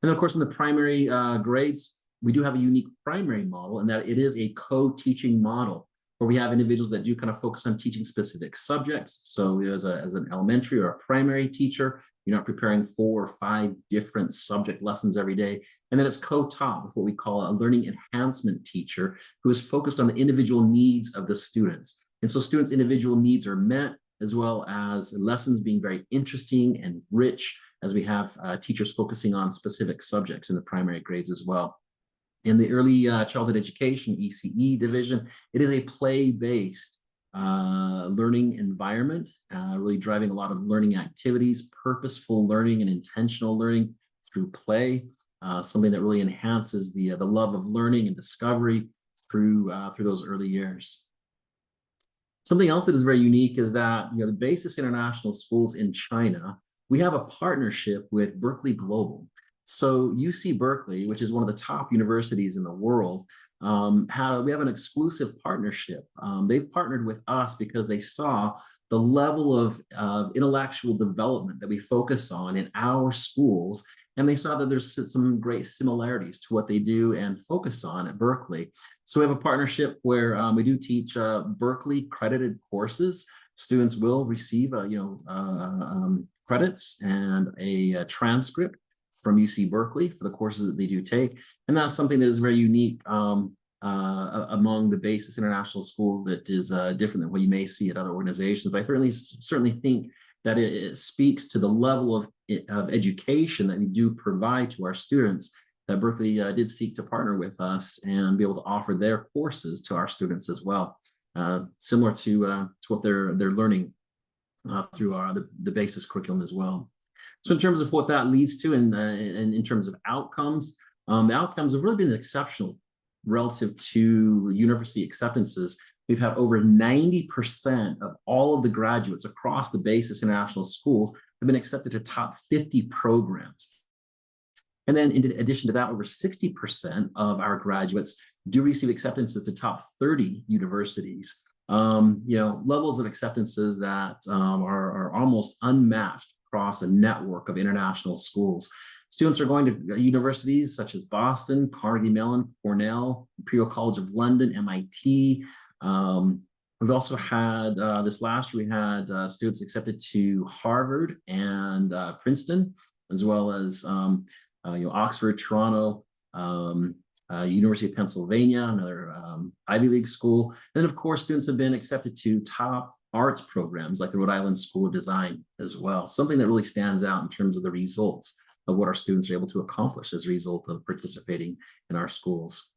And then, of course, in the primary grades, we do have a unique primary model in that it is a co-teaching model where we have individuals that do kind of focus on teaching specific subjects. So as an elementary or a primary teacher, you're not preparing 4 or 5 different subject lessons every day. And then it's co-taught with what we call a learning enhancement teacher who is focused on the individual needs of the students. And so students' individual needs are met, as well as lessons being very interesting and rich, as we have teachers focusing on specific subjects in the primary grades as well. In the early childhood education, ECE division, it is a play-based learning environment, really driving a lot of learning activities, purposeful learning and intentional learning through play, something that really enhances the love of learning and discovery through those early years. Something else that is very unique is that the BASIS International Schools in China, we have a partnership with Berkeley Global. So UC Berkeley, which is one of the top universities in the world, we have an exclusive partnership. They've partnered with us because they saw the level of intellectual development that we focus on in our schools, and they saw that there's some great similarities to what they do and focus on at Berkeley. So we have a partnership where we do teach Berkeley credited courses. Students will receive credits and a transcript from UC Berkeley for the courses that they do take. And that's something that is very unique among the BASIS International Schools that is different than what you may see at other organizations. But I certainly think that it speaks to the level of education that we do provide to our students, that Berkeley did seek to partner with us and be able to offer their courses to our students as well, similar to what they're learning through the BASIS curriculum as well. So in terms of what that leads to and in terms of outcomes, the outcomes have really been exceptional relative to university acceptances. We've had over 90% of all of the graduates across the BASIS International Schools have been accepted to top 50 programs. And then in addition to that, over 60% of our graduates do receive acceptances to top 30 universities. Levels of acceptances that are almost unmatched across a network of international schools. Students are going to universities such as Boston, Carnegie Mellon, Cornell, Imperial College of London, MIT. We've also had, this last year, we had students accepted to Harvard and Princeton, as well as Oxford, Toronto, University of Pennsylvania, another Ivy League school. And then, of course, students have been accepted to top arts programs like the Rhode Island School of Design as well. Something that really stands out in terms of the results of what our students are able to accomplish as a result of participating in our schools.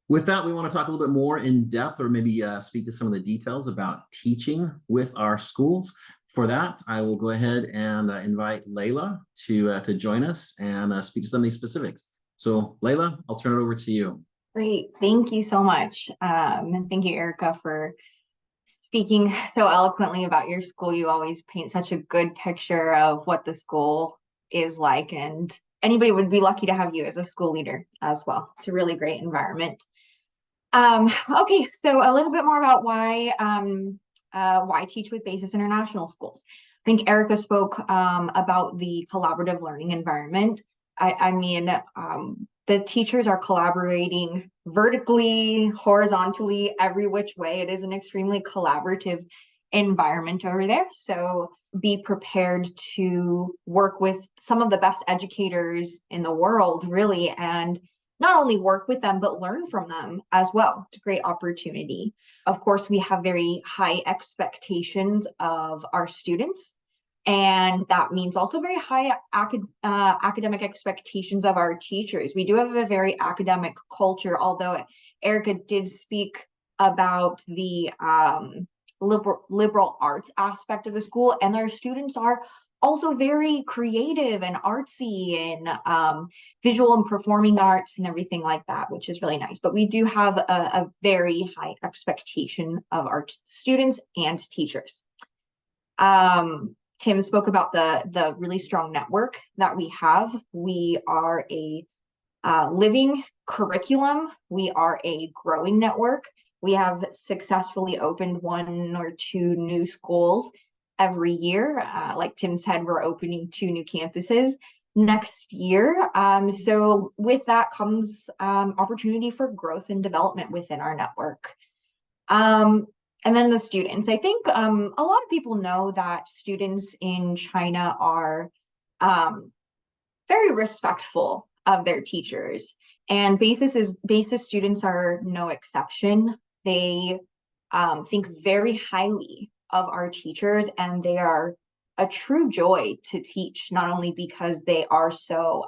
With that, we want to talk a little bit more in depth, or maybe speak to some of the details about teaching with our schools. For that, I will go ahead and invite Layla to join us and speak to some of these specifics. So Layla, I'll turn it over to you. Great, thank you so much. And thank you, Erica, for speaking so eloquently about your school. You always paint such a good picture of what the school is like, and anybody would be lucky to have you as a school leader as well. It's a really great environment. Okay, so a little bit more about why teach with BASIS International Schools. I think Erica spoke about the collaborative learning environment. I mean, the teachers are collaborating vertically, horizontally, every which way. It is an extremely collaborative environment over there. So be prepared to work with some of the best educators in the world, really, and not only work with them, but learn from them as well. It's a great opportunity. Of course, we have very high expectations of our students, and that means also very high academic expectations of our teachers. We do have a very academic culture, although Erica did speak about the liberal arts aspect of the school, and our students are also very creative and artsy and visual and performing arts and everything like that, which is really nice. But we do have a very high expectation of our students and teachers. Tim spoke about the really strong network that we have. We are a living curriculum. We are a growing network. We have successfully opened 1 or 2 new schools every year. Like Tim said, we're opening 2 new campuses next year. So with that comes opportunity for growth and development within our network. And then the students. I think a lot of people know that students in China are very respectful of their teachers, and BASIS students are no exception. They think very highly of our teachers, and they are a true joy to teach, not only because they are so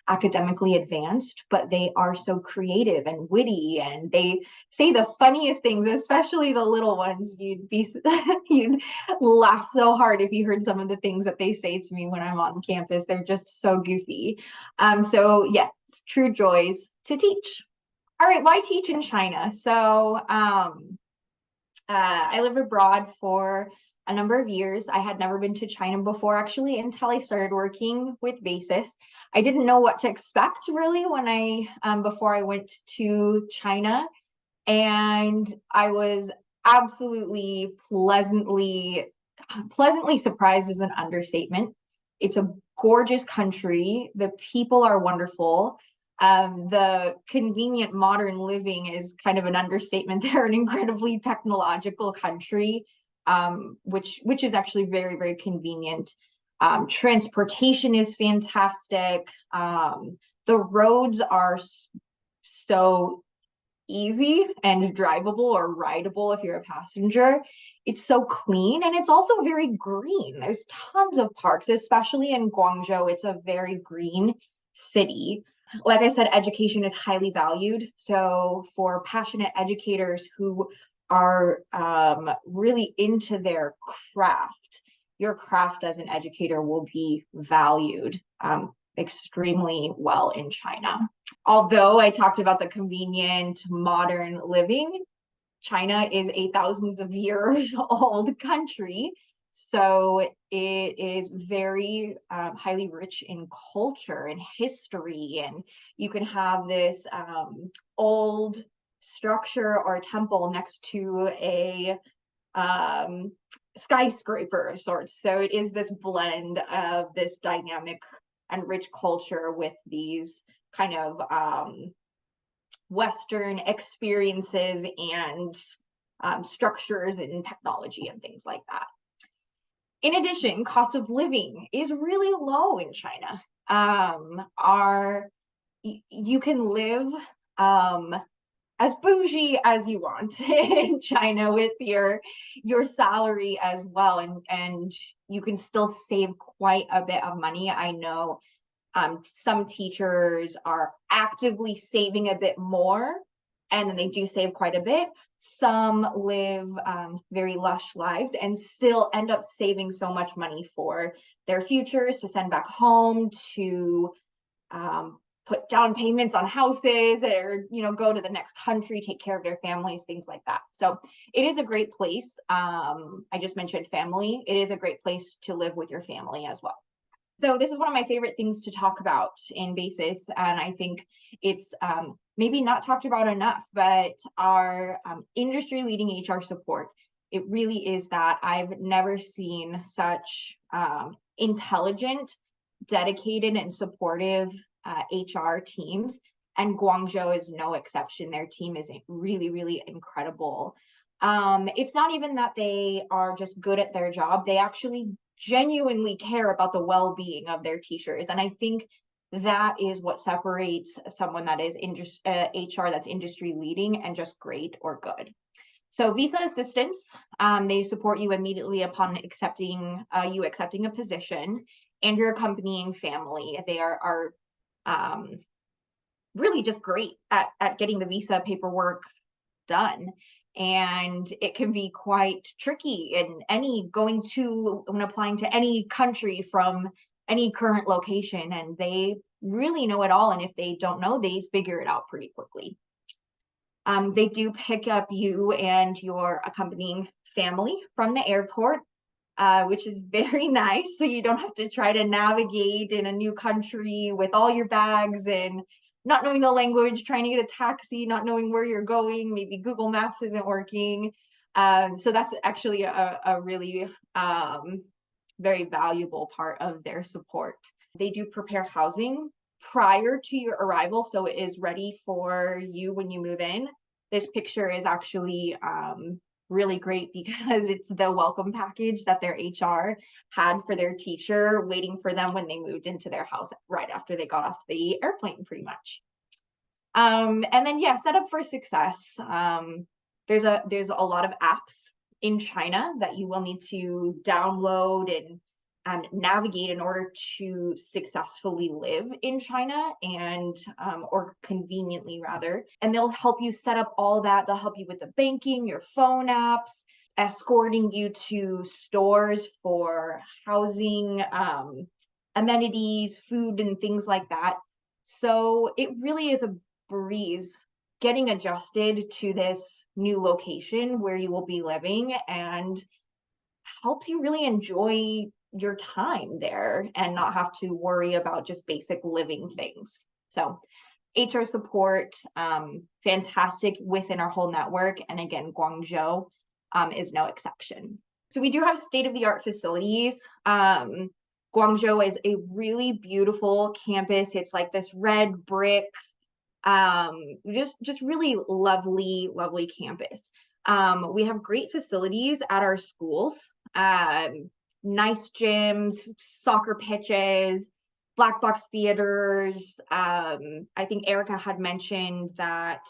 academically advanced, but they are so creative and witty, and they say the funniest things, especially the little ones. You'd laugh so hard if you heard some of the things that they say to me when I'm on campus. They're just so goofy. So yeah, it's true joys to teach. All right, why teach in China? So I lived abroad for a number of years. I had never been to China before, actually, until I started working with BASIS. I didn't know what to expect really when before I went to China, and I was absolutely pleasantly surprised is an understatement. It's a gorgeous country. The people are wonderful. The convenient modern living is kind of an understatement. They're an incredibly technological country, which is actually very, very convenient. Transportation is fantastic. The roads are so easy and drivable or rideable if you're a passenger. It's so clean, and it's also very green. There's tons of parks, especially in Guangzhou. It's a very green city. Like I said, education is highly valued. So for passionate educators who are really into their craft, your craft as an educator will be valued extremely well in China. Although I talked about the convenient modern living, China is a thousands of years old country. So it is very highly rich in culture and history. And you can have this old structure or temple next to a skyscraper of sorts. So it is this blend of this dynamic and rich culture with these kind of Western experiences and structures and technology and things like that. In addition, cost of living is really low in China. You can live as bougie as you want in China with your salary as well, and you can still save quite a bit of money. I know some teachers are actively saving a bit more, and then they do save quite a bit. Some live very lush lives and still end up saving so much money for their futures, to send back home, to put down payments on houses, or go to the next country, take care of their families, things like that. So it is a great place. I just mentioned family. It is a great place to live with your family as well. So this is one of my favorite things to talk about in BASIS, and I think it's maybe not talked about enough, but our industry-leading HR support. It really is that. I've never seen such intelligent, dedicated, and supportive HR teams, and Guangzhou is no exception. Their team is really, really incredible. It's not even that they are just good at their job. They actually genuinely care about the well-being of their teachers. And I think that is what separates someone that is HR that's industry leading and just great or good. So visa assistance, they support you immediately upon accepting a position, and your accompanying family. They are really just great at getting the visa paperwork done. and it can be quite tricky in when applying to any country from any current location, and they really know it all. And if they don't know, they figure it out pretty quickly. They do pick up you and your accompanying family from the airport, which is very nice. So you don't have to try to navigate in a new country with all your bags and not knowing the language, trying to get a taxi, not knowing where you're going. Maybe Google Maps isn't working. So that's actually a really very valuable part of their support. They do prepare housing prior to your arrival, so it is ready for you when you move in. This picture is actually really great because it's the welcome package that their HR had for their teacher waiting for them when they moved into their house right after they got off the airplane, pretty much. And then, yeah, set up for success. There's a lot of apps in China that you will need to download and navigate in order to successfully live in China, and or conveniently rather. And they'll help you set up all that. They'll help you with the banking, your phone apps, escorting you to stores for housing, amenities, food, and things like that. So it really is a breeze getting adjusted to this new location where you will be living, and helps you really enjoy your time there and not have to worry about just basic living things. So HR support, fantastic within our whole network. And again, Guangzhou is no exception. So we do have state-of-the-art facilities. Guangzhou is a really beautiful campus. It's like this red brick, just really lovely, lovely campus. We have great facilities at our schools, nice gyms, soccer pitches, black box theaters. I think Erica had mentioned that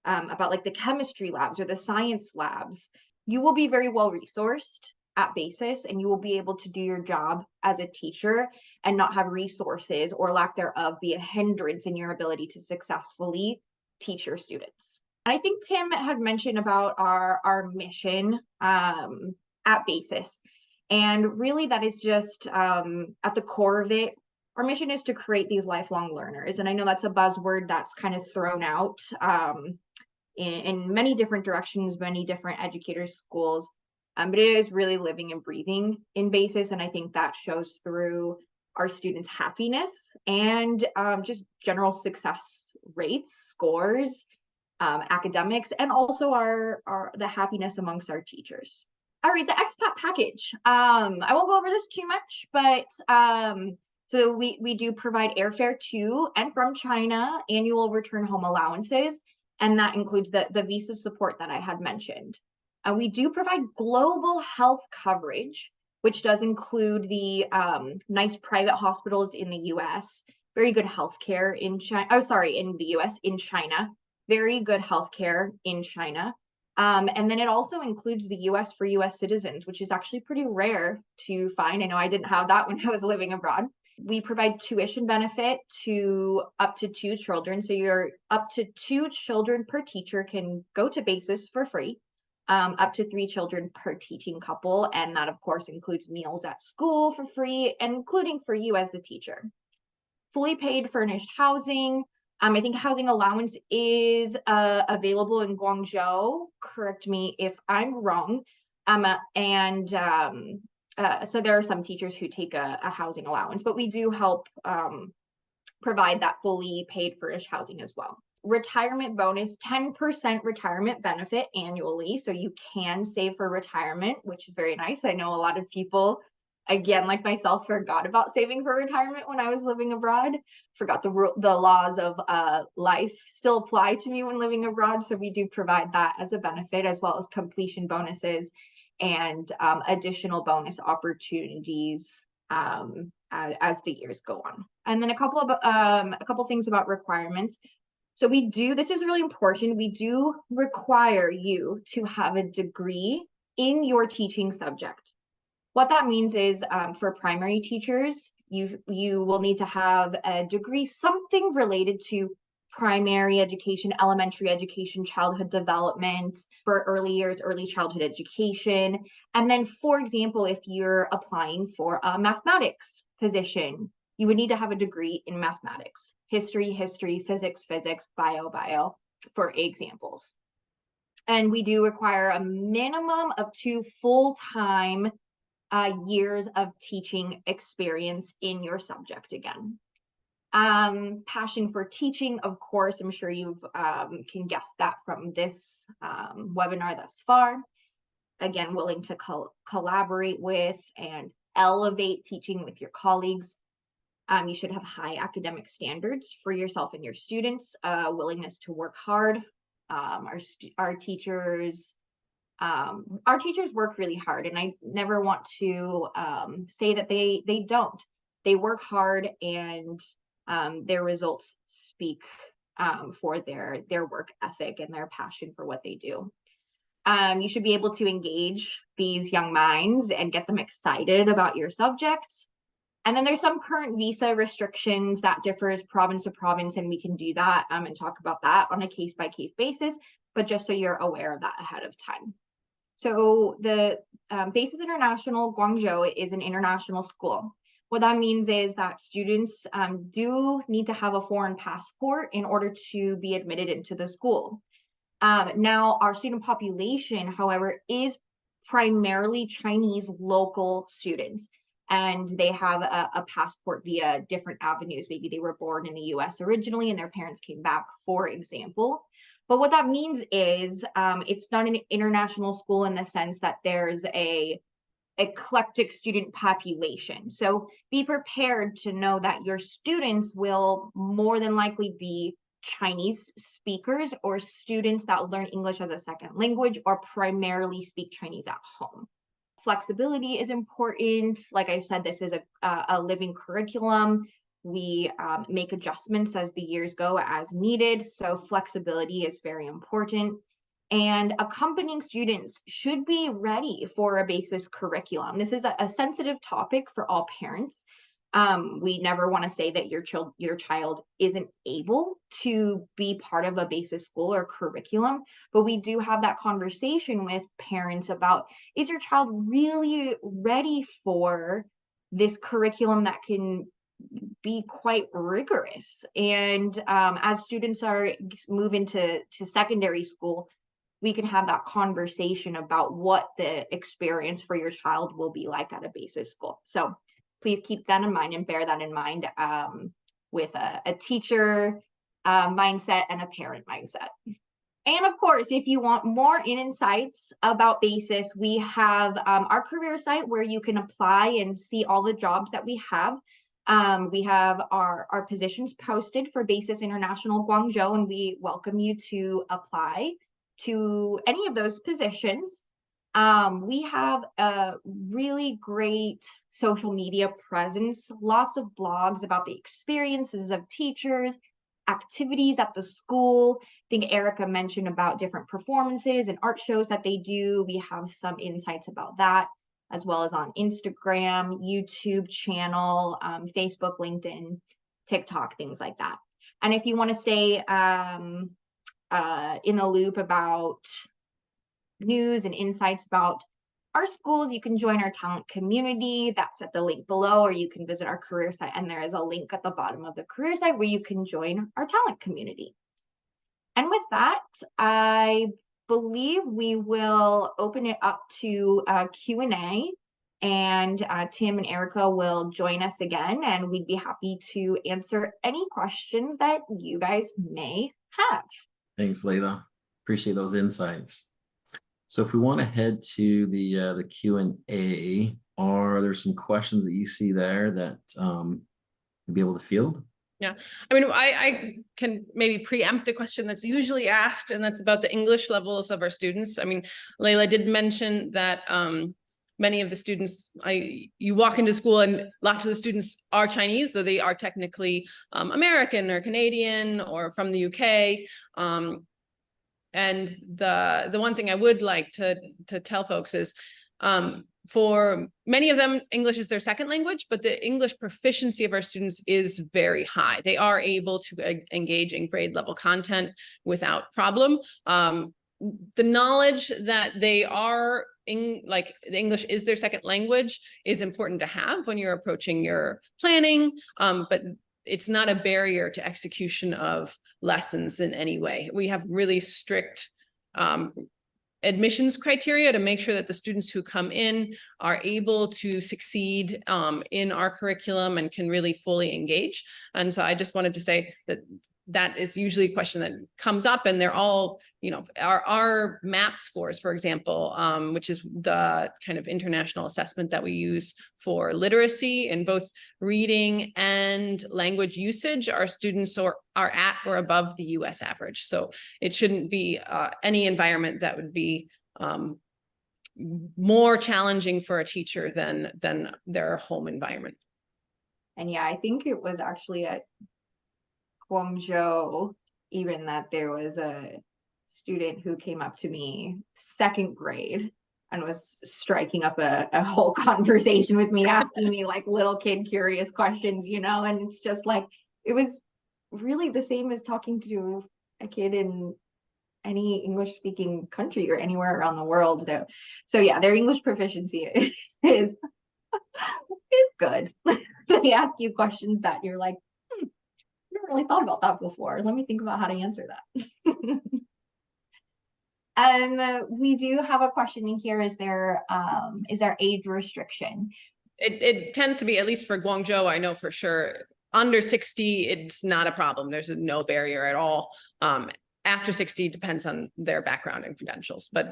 about like the chemistry labs or the science labs. You will be very well resourced at BASIS, and you will be able to do your job as a teacher and not have resources or lack thereof be a hindrance in your ability to successfully teach your students. And I think Tim had mentioned about our mission at BASIS. And really that is just at the core of it, our mission is to create these lifelong learners. And I know that's a buzzword that's kind of thrown out in many different directions, many different educators, schools. But it is really living and breathing in BASIS. And I think that shows through our students' happiness and just general success rates, scores, academics, and also the happiness amongst our teachers. All right, the expat package. I won't go over this too much, but so we do provide airfare to and from China, annual return home allowances, and that includes the visa support that I had mentioned. We do provide global health coverage, which does include the nice private hospitals in the US, very good healthcare in China. Oh, sorry, in the US, in China, very good healthcare in China. And then it also includes the US for US citizens, which is actually pretty rare to find. I know I didn't have that when I was living abroad. We provide tuition benefit to up to 2 children. So you're up to 2 children per teacher can go to BASIS for free. Up to 3 children per teaching couple. And that, of course, includes meals at school for free, including for you as the teacher. Fully paid furnished housing. I think housing allowance is available in Guangzhou. Correct me if I'm wrong. So there are some teachers who take a housing allowance, but we do help provide that fully paid furnished housing as well. Retirement bonus, 10% retirement benefit annually. So you can save for retirement, which is very nice. I know a lot of people, again, like myself, forgot about saving for retirement when I was living abroad. Forgot the laws of life still apply to me when living abroad. So we do provide that as a benefit, as well as completion bonuses and additional bonus opportunities as the years go on. And then a couple things about requirements. So this is really important. We do require you to have a degree in your teaching subject. What that means is for primary teachers, you will need to have a degree, something related to primary education, elementary education, childhood development, for early years, early childhood education. And then, for example, if you're applying for a mathematics position, you would need to have a degree in mathematics, history, physics, bio, for examples. And we do require a minimum of 2 full-time years of teaching experience in your subject again. Passion for teaching, of course, I'm sure you've can guess that from this webinar thus far. Again, willing to collaborate with and elevate teaching with your colleagues. You should have high academic standards for yourself and your students, willingness to work hard. Our teachers work really hard, and I never want to say that they don't. They work hard, and their results speak for their work ethic and their passion for what they do. You should be able to engage these young minds and get them excited about your subjects. And then there's some current visa restrictions that differs province to province, and we can do that and talk about that on a case-by-case basis, but just so you're aware of that ahead of time. So the BASIS International Guangzhou is an international school. What that means is that students do need to have a foreign passport in order to be admitted into the school. Now, our student population, however, is primarily Chinese local students, and they have a passport via different avenues. Maybe they were born in the US originally and their parents came back, for example. But what that means is it's not an international school in the sense that there's a eclectic student population. So be prepared to know that your students will more than likely be Chinese speakers or students that learn English as a second language or primarily speak Chinese at home. Flexibility is important. Like I said, this is a living curriculum. We make adjustments as the years go as needed. So flexibility is very important. And accompanying students should be ready for a BASIS curriculum. This is a sensitive topic for all parents. We never want to say that your child isn't able to be part of a BASIS school or curriculum, but we do have that conversation with parents about, is your child really ready for this curriculum that can be quite rigorous? And as students move into secondary school, we can have that conversation about what the experience for your child will be like at a BASIS school. So please keep that in mind and bear that in mind with a teacher mindset and a parent mindset. And of course, if you want more insights about BASIS, we have our career site where you can apply and see all the jobs that we have. We have our positions posted for BASIS International Guangzhou, and we welcome you to apply to any of those positions. We have a really great social media presence, lots of blogs about the experiences of teachers, activities at the school. I think Erica mentioned about different performances and art shows that they do. We have some insights about that, as well as on Instagram, YouTube channel, Facebook, LinkedIn, TikTok, things like that. And if you want to stay in the loop about news and insights about our schools, you can join our talent community. That's at the link below, or you can visit our career site, and there is a link at the bottom of the career site where you can join our talent community. And with that, I believe we will open it up to Q&A, and Tim and Erica will join us again, and we'd be happy to answer any questions that you guys may have. Thanks, Layla. Appreciate those insights. So if we want to head to the Q&A, are there some questions that you see there that you'll be able to field? Yeah, I mean, I can maybe preempt a question that's usually asked, and that's about the English levels of our students. I mean, Layla did mention that many of the students, you walk into school and lots of the students are Chinese, though they are technically American or Canadian or from the UK. And the one thing I would like to tell folks is for many of them, English is their second language, but the English proficiency of our students is very high. They are able to engage in grade level content without problem. The knowledge that they are like the English is their second language is important to have when you're approaching your planning, but it's not a barrier to execution of lessons in any way. We have really strict admissions criteria to make sure that the students who come in are able to succeed in our curriculum and can really fully engage. And so I just wanted to say that that is usually a question that comes up, and they're all, you know, our MAP scores, for example, which is the kind of international assessment that we use for literacy in both reading and language usage. Our students are at or above the US average. So it shouldn't be any environment that would be more challenging for a teacher than their home environment. And yeah, I think it was actually at Guangzhou, even that there was a student who came up to me second grade and was striking up a whole conversation with me, asking me like little kid curious questions, you know, and it's just like, it was really the same as talking to a kid in any English speaking country or anywhere around the world though. So yeah, their English proficiency is good. They ask you questions that you're like, never really thought about that before. Let me think about how to answer that. We do have a question in here. Is there age restriction? It tends to be, at least for Guangzhou, I know for sure, under 60, it's not a problem. There's no barrier at all. After 60 depends on their background and credentials, but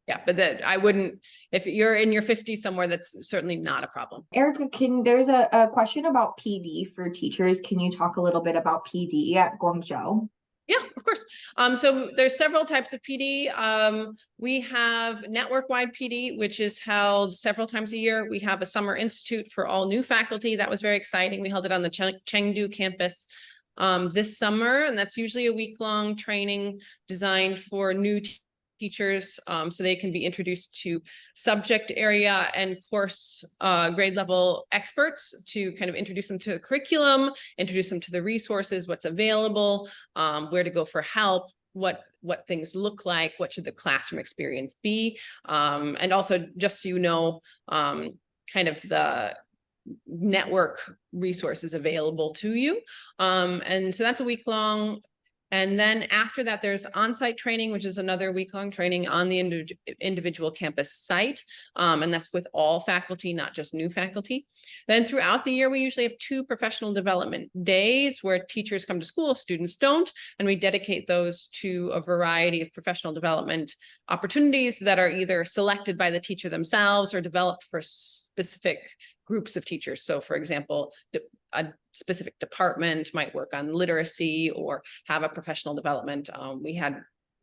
yeah, but that I wouldn't, if you're in your 50s somewhere, that's certainly not a problem. Erica, there's a question about PD for teachers. Can you talk a little bit about PD at Guangzhou? Yeah, of course. So there's several types of PD. We have network-wide PD, which is held several times a year. We have a summer institute for all new faculty. That was very exciting. We held it on the Chengdu campus this summer, and that's usually a week-long training designed for new teachers, so they can be introduced to subject area and course grade level experts to kind of introduce them to the curriculum, introduce them to the resources, what's available, where to go for help, what things look like, what should the classroom experience be, and also just so you know, kind of the network resources available to you. And so that's a week long. And then after that, there's on-site training, which is another week-long training on the individual campus site. And that's with all faculty, not just new faculty. Then throughout the year, we usually have 2 professional development days where teachers come to school, students don't, and we dedicate those to a variety of professional development opportunities that are either selected by the teacher themselves or developed for specific groups of teachers. So for example, a specific department might work on literacy or have a professional development.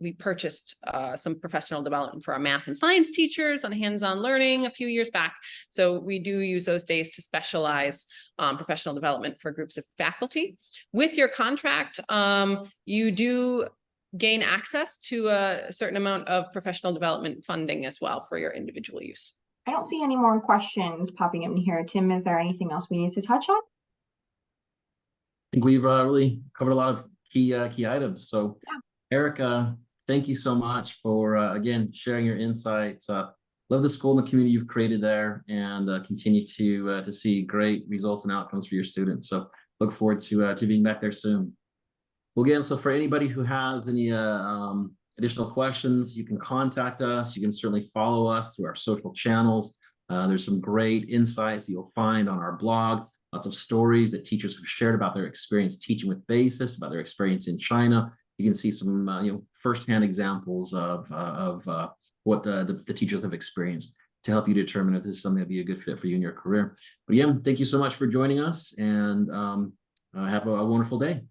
We purchased some professional development for our math and science teachers on hands-on learning a few years back. So we do use those days to specialize professional development for groups of faculty. With your contract, you do gain access to a certain amount of professional development funding as well for your individual use. I don't see any more questions popping in here. Tim, is there anything else we need to touch on? I think we've really covered a lot of key items. So yeah. Erica, thank you so much for, again, sharing your insights. Love the school and the community you've created there, and continue to see great results and outcomes for your students. So look forward to being back there soon. Well, again, so for anybody who has any additional questions, you can contact us. You can certainly follow us through our social channels. There's some great insights that you'll find on our blog. Lots of stories that teachers have shared about their experience teaching with BASIS, about their experience in China. You can see some firsthand examples of what the teachers have experienced to help you determine if this is something that'd be a good fit for you in your career. But again, thank you so much for joining us, and have a wonderful day.